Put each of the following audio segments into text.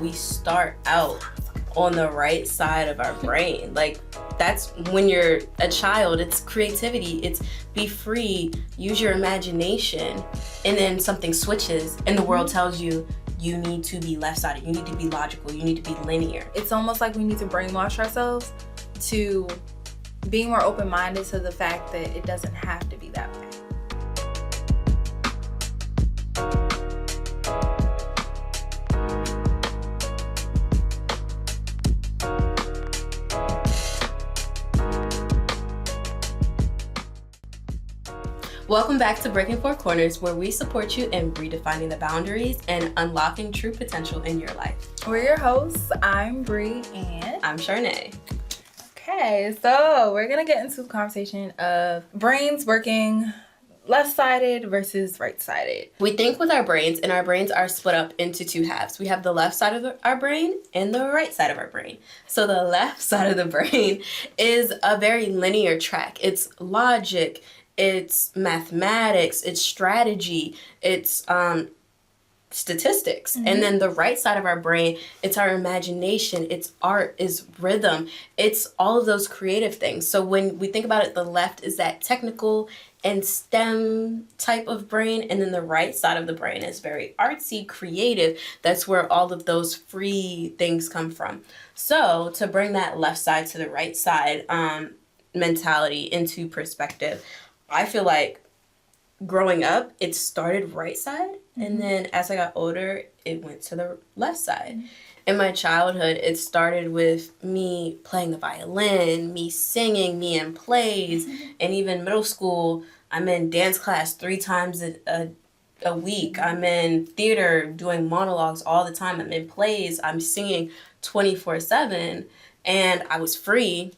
we start out on the right side of our brain. Like, that's when you're a child, it's creativity, it's be free, use your imagination, and then something switches and the world tells you you need to be left-sided, you need to be logical, you need to be linear. It's almost like we need to brainwash ourselves to being more open-minded to the fact that it doesn't have to be that way. Welcome back to Breaking Four Corners, where we support you in redefining the boundaries and unlocking true potential in your life. We're your hosts. I'm Bree and I'm Sharnae. Okay, so we're gonna get into the conversation of brains working left-sided versus right-sided. We think with our brains, and our brains are split up into two halves. We have the left side of our brain and the right side of our brain. So the left side of the brain is a very linear track. It's logic, it's mathematics, it's strategy, it's statistics. And then the right side of our brain, it's our imagination, it's art, it's rhythm, it's all of those creative things. So when we think about it, the left is that technical and STEM type of brain, and then the right side of the brain is very artsy, creative. That's where all of those free things come from. So to bring that left side to the right side mentality into perspective, I feel like growing up, it started right side, and then as I got older, it went to the left side. In my childhood, it started with me playing the violin, me singing, me in plays, and even middle school, I'm in dance class 3 times a week. I'm in theater doing monologues all the time. I'm in plays. I'm singing 24/7, and I was free.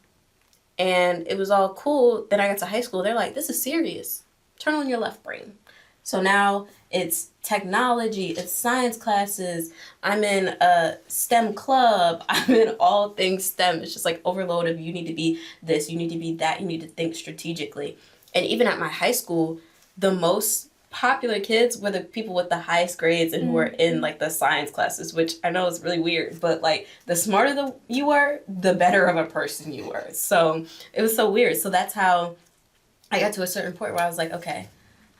And it was all cool. Then I got to high school. They're like, this is serious. Turn on your left brain. So now it's technology, it's science classes. I'm in a STEM club. I'm in all things STEM. It's just like overload of you need to be this, you need to be that, you need to think strategically. And even at my high school, the most popular kids were the people with the highest grades and who were in like the science classes, which I know is really weird, but like the smarter you were, the better of a person you were. So it was so weird. So that's how I got to a certain point where I was like, okay,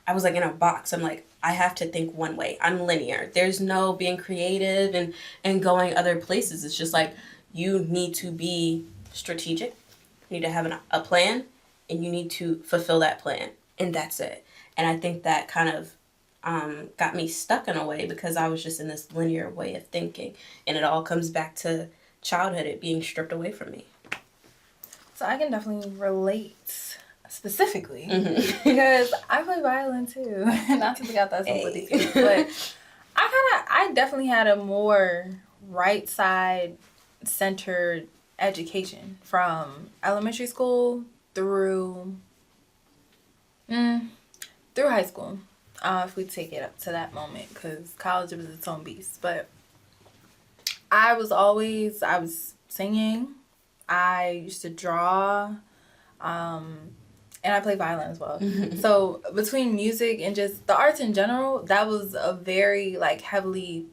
I was like in a box. I'm like, I have to think one way. I'm linear. There's no being creative and going other places. It's just like you need to be strategic. You need to have a plan, and you need to fulfill that plan. And that's it. And I think that kind of got me stuck in a way because I was just in this linear way of thinking. And it all comes back to childhood, it being stripped away from me. So I can definitely relate specifically because I play violin too. Not to forget that somebody too. But I definitely had a more right side centered education from elementary school through high school, if we take it up to that moment, because college was its own beast. But I was singing, I used to draw, and I play violin as well. So between music and just the arts in general, that was a very heavy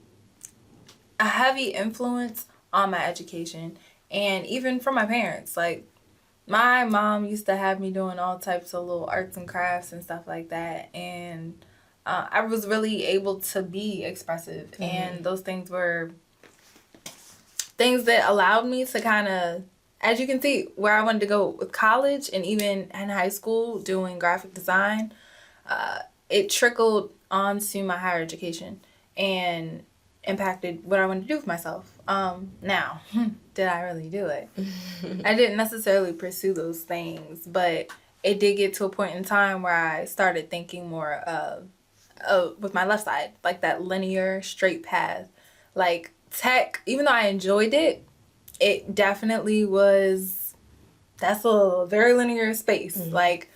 influence on my education, and even from my parents. Like, my mom used to have me doing all types of little arts and crafts and stuff like that. And I was really able to be expressive. And those things were things that allowed me to kind of, as you can see, where I wanted to go with college and even in high school doing graphic design, it trickled onto my higher education and impacted what I wanted to do with myself. Now, did I really do it? I didn't necessarily pursue those things, but it did get to a point in time where I started thinking more of with my left side, like that linear, straight path. Like tech, even though I enjoyed it, it definitely was, that's a very linear space, like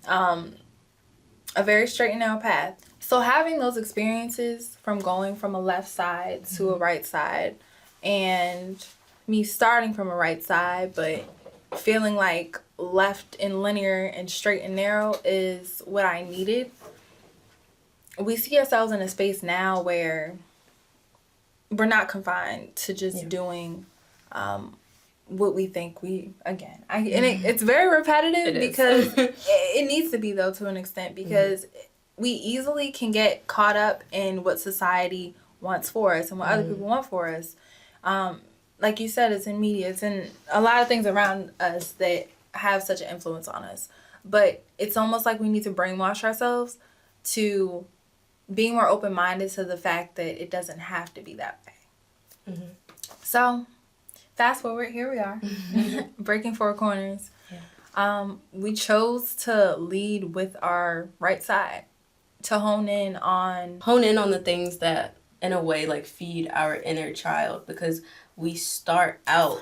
a very straight and narrow path. So having those experiences from going from a left side to a right side, and me starting from a right side, but feeling like left and linear and straight and narrow is what I needed. We see ourselves in a space now where we're not confined to just Yeah. doing what we think we, again, it's very repetitive It is. because it needs to be, though, to an extent, because we easily can get caught up in what society wants for us and what other people want for us. Like you said, it's in media, it's in a lot of things around us that have such an influence on us. But it's almost like we need to brainwash ourselves to being more open-minded to the fact that it doesn't have to be that way. So, fast forward, here we are, breaking four corners. Yeah. We chose to lead with our right side, to hone in on the things that, in a way, like feed our inner child, because we start out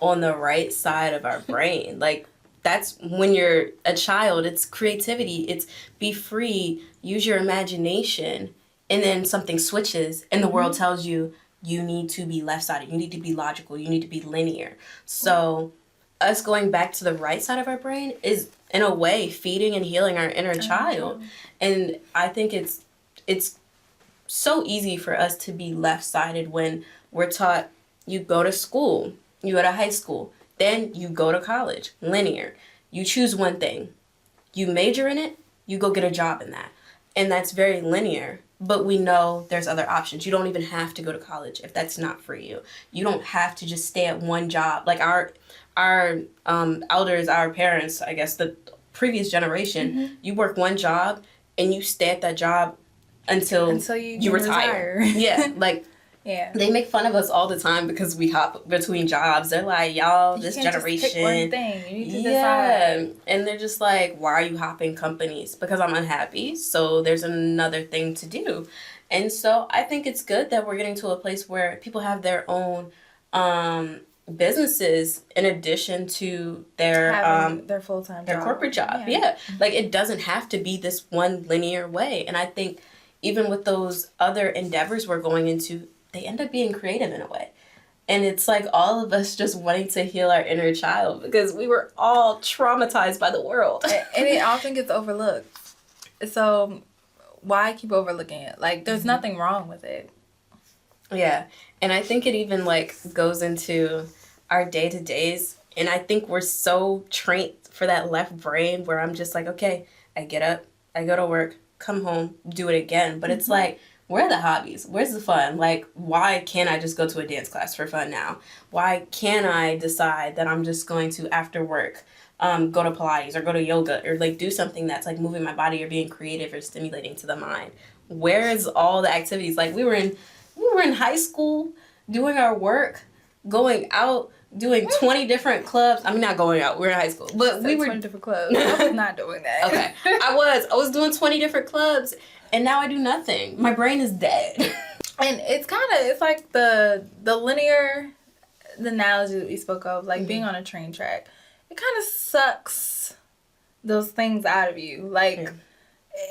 on the right side of our brain. Like, that's when you're a child, it's creativity, it's be free, use your imagination, and then something switches and the world tells you you need to be left-sided, you need to be logical, you need to be linear. So us going back to the right side of our brain is, in a way, feeding and healing our inner child. And I think it's so easy for us to be left-sided when we're taught you go to school, you go to high school, then you go to college, linear. You choose one thing, you major in it, you go get a job in that. And that's very linear, but we know there's other options. You don't even have to go to college if that's not for you. You don't have to just stay at one job. Like our elders, our parents, I guess the previous generation, you work one job and you stay at that job until you retire. Yeah, like they make fun of us all the time because we hop between jobs. They're like, y'all, this generation. Just pick one thing. You need to decide. And they're just like, why are you hopping companies? Because I'm unhappy. So there's another thing to do. And so I think it's good that we're getting to a place where people have their own businesses in addition to their full-time their job. Corporate job. Yeah. Like, it doesn't have to be this one linear way. And I think even with those other endeavors we're going into, they end up being creative in a way. And it's like all of us just wanting to heal our inner child because we were all traumatized by the world. And it often gets overlooked. So why keep overlooking it? Like, there's nothing wrong with it. Yeah. And I think it even, like, goes into our day-to-days. And I think we're so trained for that left brain where I'm just like, okay, I get up, I go to work, come home, do it again. But it's like, where are the hobbies? Where's the fun? Like, why can't I just go to a dance class for fun now? Why can't I decide that I'm just going to, after work, go to Pilates or go to yoga or, like, do something that's, like, moving my body or being creative or stimulating to the mind? Where is all the activities? Like, we were in high school doing our work, going out, doing 20 different clubs. I mean, not going out. We were in high school. But we were 20 different clubs. I was not doing that. Okay. I was doing 20 different clubs. And now I do nothing. My brain is dead. And it's like the linear, the analogy that we spoke of, like being on a train track. It kind of sucks those things out of you. Like,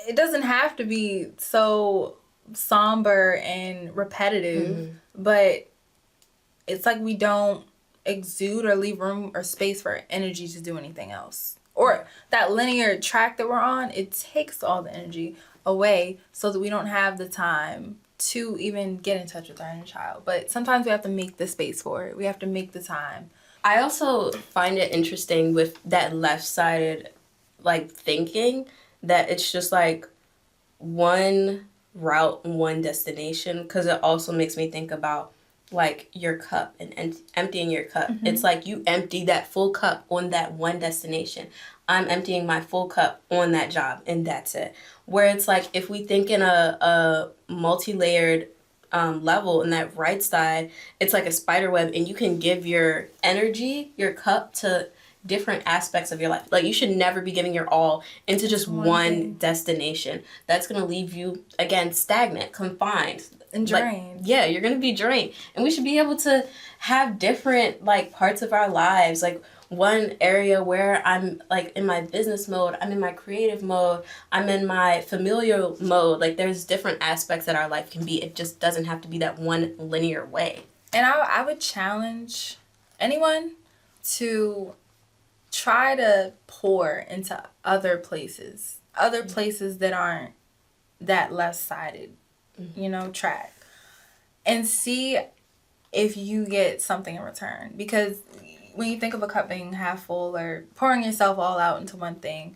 it doesn't have to be so somber and repetitive, but it's like we don't exude or leave room or space for energy to do anything else. Or that linear track that we're on, it takes all the energy away so that we don't have the time to even get in touch with our inner child. But sometimes we have to make the space for it. We have to make the time. I also find it interesting with that left-sided, like, thinking that it's just like one route, one destination, because it also makes me think about, like, your cup and emptying your cup. It's like you empty that full cup on that one destination. I'm emptying my full cup on that job, and that's it. Where it's like, if we think in a multi-layered level in that right side, it's like a spider web, and you can give your energy, your cup, to different aspects of your life. Like, you should never be giving your all into just one destination. That's going to leave you, again, stagnant, confined. And drained. Like, yeah, you're going to be drained. And we should be able to have different, like, parts of our lives. Like, one area where I'm, like, in my business mode, I'm in my creative mode, I'm in my familial mode. Like, there's different aspects that our life can be. It just doesn't have to be that one linear way. And I would challenge anyone to try to pour into other places that aren't that left-sided, track. and see if you get something in return. Because when you think of a cup being half full or pouring yourself all out into one thing,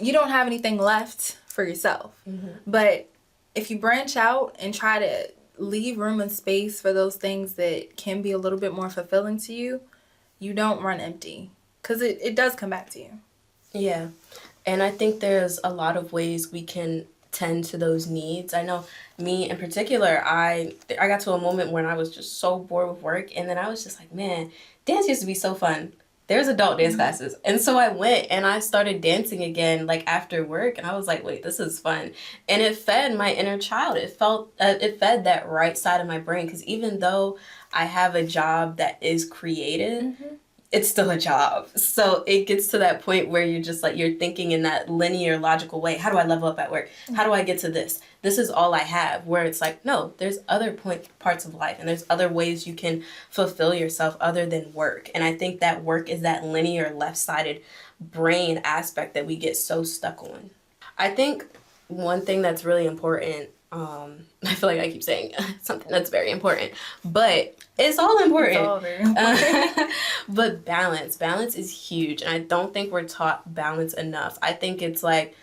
you don't have anything left for yourself. But if you branch out and try to leave room and space for those things that can be a little bit more fulfilling to you, you don't run empty, because it does come back to you. Yeah. And I think there's a lot of ways we can tend to those needs. I know me in particular, I got to a moment when I was just so bored with work, and then I was just like, man, dance used to be so fun. There's adult dance classes. And so I went and I started dancing again, like after work, and I was like, wait, this is fun. And it fed my inner child. It fed that right side of my brain, because even though I have a job that is creative, it's still a job. So it gets to that point where you're just like, you're thinking in that linear, logical way. How do I level up at work? How do I get to this? This is all I have. Where it's like, no, there's other parts of life, and there's other ways you can fulfill yourself other than work. And I think that work is that linear, left-sided brain aspect that we get so stuck on. I think one thing that's really important, I feel like I keep saying something that's very important, but it's all important. It's all very important. But balance is huge, and I don't think we're taught balance enough. I think it's like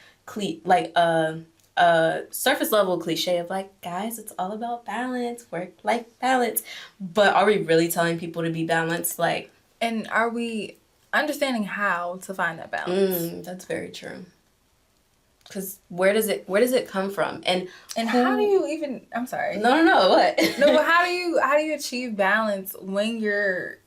a surface level cliche of like, guys, it's all about balance, work-life balance. But are we really telling people to be balanced? Like, and are we understanding how to find that balance? That's very true. Because where does it come from? And how do you even? I'm sorry. No, what? No, but how do you achieve balance when you're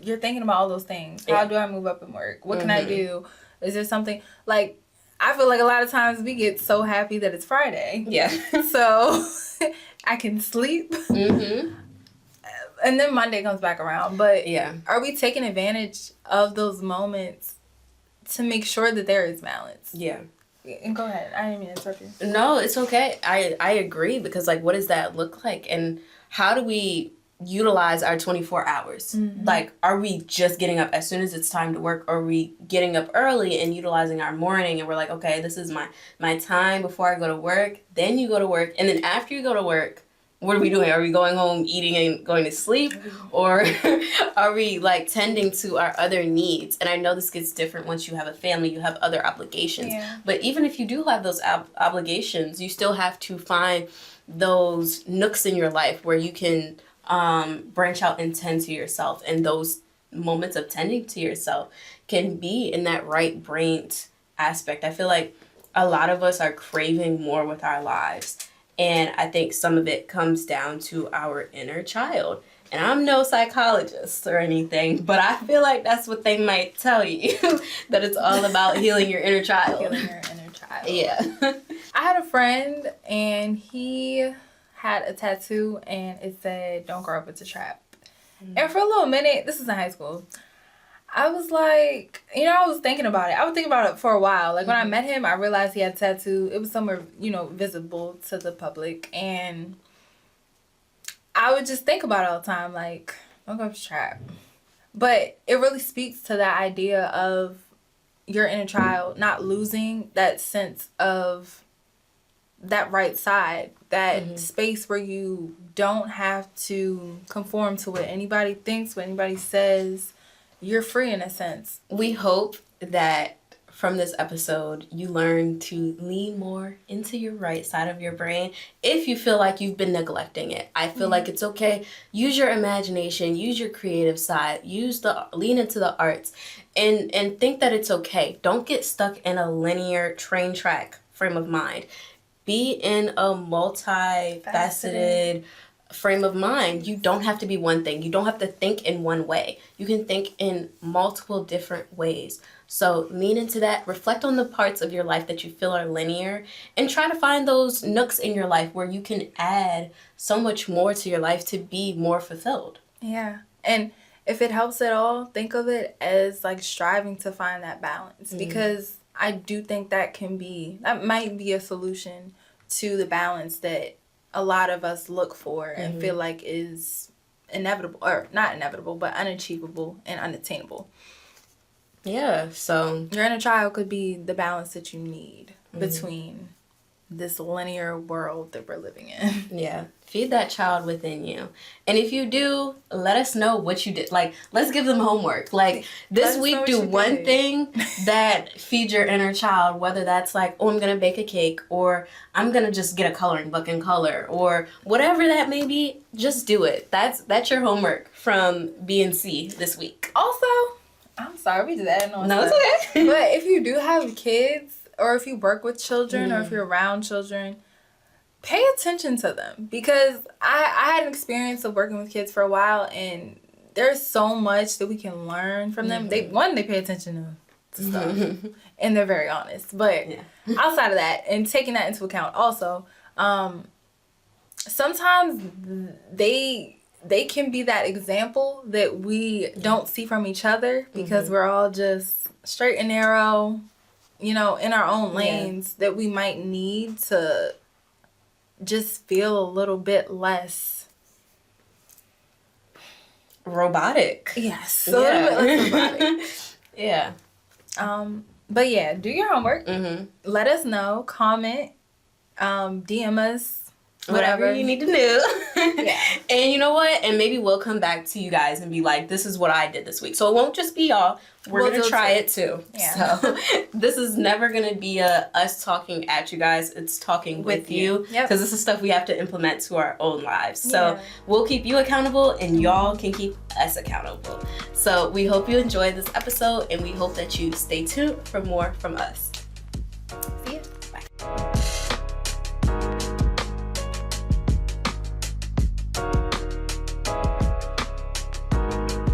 thinking about all those things? How do I move up and work? What can I do? Is there something like? I feel like a lot of times we get so happy that it's Friday. Yeah. So I can sleep. And then Monday comes back around. But yeah, are we taking advantage of those moments to make sure that there is balance? Yeah. And go ahead. I didn't mean to interrupt you. No, it's okay. I agree, because like, what does that look like? And how do we utilize our 24 hours? Like, are we just getting up as soon as it's time to work? Or are we getting up early and utilizing our morning, and we're like, okay, this is my time before I go to work. Then you go to work. And then after you go to work, what are we doing? Are we going home, eating, and going to sleep? Or are we like tending to our other needs? And I know this gets different once you have a family, you have other obligations. Yeah. But even if you do have those obligations, you still have to find those nooks in your life where you can branch out and tend to yourself. And those moments of tending to yourself can be in that right-brained aspect. I feel like a lot of us are craving more with our lives. And I think some of it comes down to our inner child. And I'm no psychologist or anything, but I feel like that's what they might tell you, that it's all about healing your inner child. Healing your inner child. Yeah. I had a friend, and he had a tattoo, and it said, "Don't grow up, it's a trap." And for a little minute, this is in high school, I was like, I was thinking about it. I was thinking about it for a while. Like, when I met him, I realized he had a tattoo. It was somewhere, visible to the public. And I would just think about it all the time, like, don't go up to trap. But it really speaks to that idea of your inner child not losing that sense of that right side, that space where you don't have to conform to what anybody thinks, what anybody says. You're free in a sense. We hope that from this episode, you learn to lean more into your right side of your brain if you feel like you've been neglecting it. I feel like it's okay. Use your imagination, use your creative side, lean into the arts, and think that it's okay. Don't get stuck in a linear train track frame of mind. Be in a multifaceted frame of mind. You don't have to be one thing. You don't have to think in one way. You can think in multiple different ways. So lean into that. Reflect on the parts of your life that you feel are linear, and try to find those nooks in your life where you can add so much more to your life to be more fulfilled. Yeah. And if it helps at all, think of it as like striving to find that balance, because I do think that might be a solution to the balance that a lot of us look for and feel like is inevitable, or not inevitable, but unachievable and unattainable. Yeah, so your inner child could be the balance that you need between this linear world that we're living in. Yeah. Feed that child within you. And if you do, let us know what you did. Like, let's give them homework. Like, this week, do one thing that feeds your inner child, whether that's like, oh, I'm going to bake a cake, or I'm going to just get a coloring book and color, or whatever that may be, just do it. That's your homework from B&C this week. Also, I'm sorry, we just adding on No, stuff. it's okay. But if you do have kids, or if you work with children, or if you're around children, pay attention to them. Because I had an experience of working with kids for a while, and there's so much that we can learn from them. They pay attention to stuff, and they're very honest. But outside of that, and taking that into account also, sometimes they can be that example that we don't see from each other, because we're all just straight and narrow, in our own lanes, that we might need to just feel a little bit less robotic. Yes, a little bit less robotic. Yeah. But yeah, do your homework. Let us know. Comment. DM us. Whatever you need to do. Yeah. And you know what? And maybe we'll come back to you guys and be like, this is what I did this week. So it won't just be y'all. We're going to try it too. Yeah. So this is never going to be us talking at you guys. It's talking with you. Because this is stuff we have to implement to our own lives. So we'll keep you accountable, and y'all can keep us accountable. So we hope you enjoyed this episode, and we hope that you stay tuned for more from us.